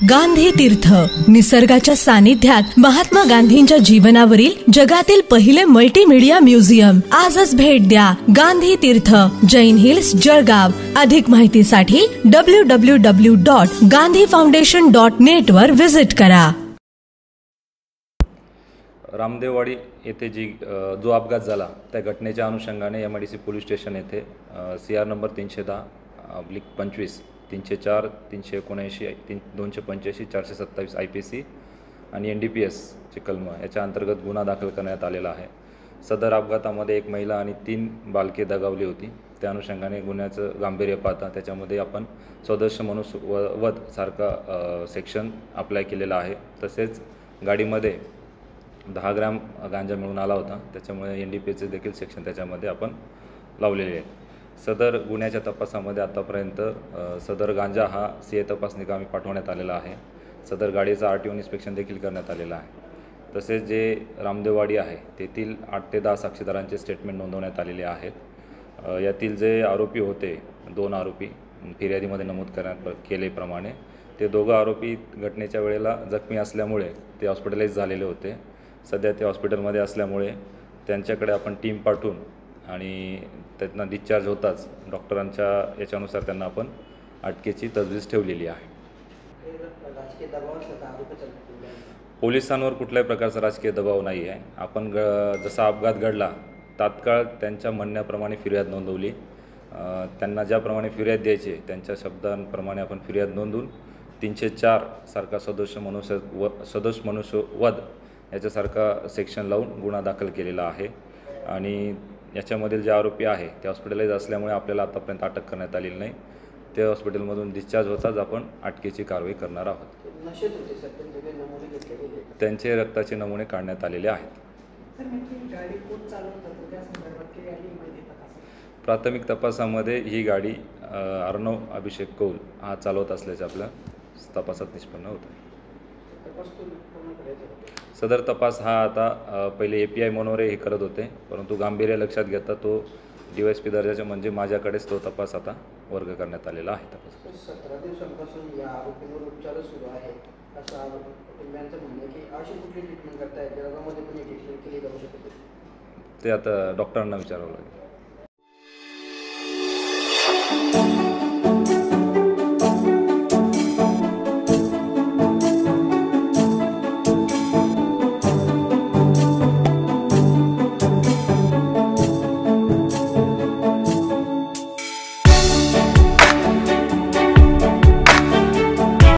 गांधी तीर्थ, निसर्गाच्या सानिध्यात महात्मा गांधींच्या जीवनावरील जगातील पहिले मल्टीमीडिया म्युझियम. आजच भेट द्या. गांधी तीर्थ, जैन हिल्स, जळगाव. अधिक माहितीसाठी www.gandhifoundation.net वर विजिट करा. रामदेववाडी येथे जो अपघात झाला त्या घटनेच्या अनुषंगाने MIDC पोलीस स्टेशन येथे CR नंबर 310/25 304 379 285 427 IPC आणि NDPS चे कलम याच्या अंतर्गत गुन्हा दाखल करण्यात आलेला आहे. सदर अपघातामध्ये एक महिला आणि 3 बालके दगावली होती. त्या अनुषंगाने गुन्ह्याचं गांभीर्य पाहता त्याच्यामध्ये आपण सदस्य मनुष्यवध सारखा सेक्शन अप्लाय केलेला आहे. तसेच गाडीमध्ये 10 ग्रॅम गांजा मिळून आला होता, त्याच्यामुळे NDPSचे देखील सेक्शन त्याच्यामध्ये आपण लावलेले आहेत. सदर गुन्ह्याच्या तपासामध्ये आतापर्यंत सदर गांजा हा CI तपासणी कामी पाठवण्यात आलेला आहे. सदर गाडीचा RTO इन्स्पेक्शन देखील करण्यात आलेला आहे. तसेच जे रामदेववाडी आहे तेथील 8 ते 10 साक्षीदारांचे स्टेटमेंट नोंदवण्यात आलेले आहेत. यातील जे आरोपी होते 2 आरोपी फिर्यादीमध्ये नमूद केल्याप्रमाणे ते दोघं आरोपी घटनेच्या वेळेला जखमी असल्यामुळे ते हॉस्पिटलाइज झालेले होते. सध्या ते हॉस्पिटलमध्ये असल्यामुळे त्यांच्याकडे आपण टीम पाठवून आणि त्यांना डिस्चार्ज होताच डॉक्टरांच्या याच्यानुसार त्यांना आपण अटकेची तजवीज ठेवलेली आहे. पोलिसांवर कुठल्याही प्रकारचा राजकीय दबाव नाही आहे. आपण जसा अपघात घडला तात्काळ त्यांच्या म्हणण्याप्रमाणे फिर्याद नोंदवली. त्यांना ज्याप्रमाणे फिर्याद द्यायची त्यांच्या शब्दांप्रमाणे आपण फिर्याद नोंदवून 304 सारखा सदोष मनुष्यवध याच्यासारखा सेक्शन लावून गुन्हा दाखल केलेला आहे. आणि याच्यामधील जे आरोपी आहे ते हॉस्पिटलाइज असल्यामुळे आपल्याला आतापर्यंत अटक करण्यात आलेली नाही. ते हॉस्पिटलमधून डिस्चार्ज होताच आपण अटकेची कारवाई करणार आहोत. त्यांचे रक्ताचे नमुने काढण्यात आलेले आहेत. प्राथमिक तपासामध्ये ही गाडी अर्णव अभिषेक कौल हा चालवत असल्याचे आपल्या तपासात निष्पन्न होतं. सदर तपास हा आता पहिले API मनोरे हे करत होते, परंतु गांभीर्य लक्षात घेता तो DYSP दर्जाचे म्हणजे माझ्याकडेच तो तपास आता वर्ग करण्यात आलेला आहे. 17 दिवसांपासून या आरोपींवर उपचार सुरू आहे असं कुटुंबियांचं म्हणणं आहे की अशी कुठली ट्रीटमेंट करताय जगामध्ये पण ट्रीटमेंट केली जाऊ शकते. ते आता डॉक्टरांना विचारावं लागेल.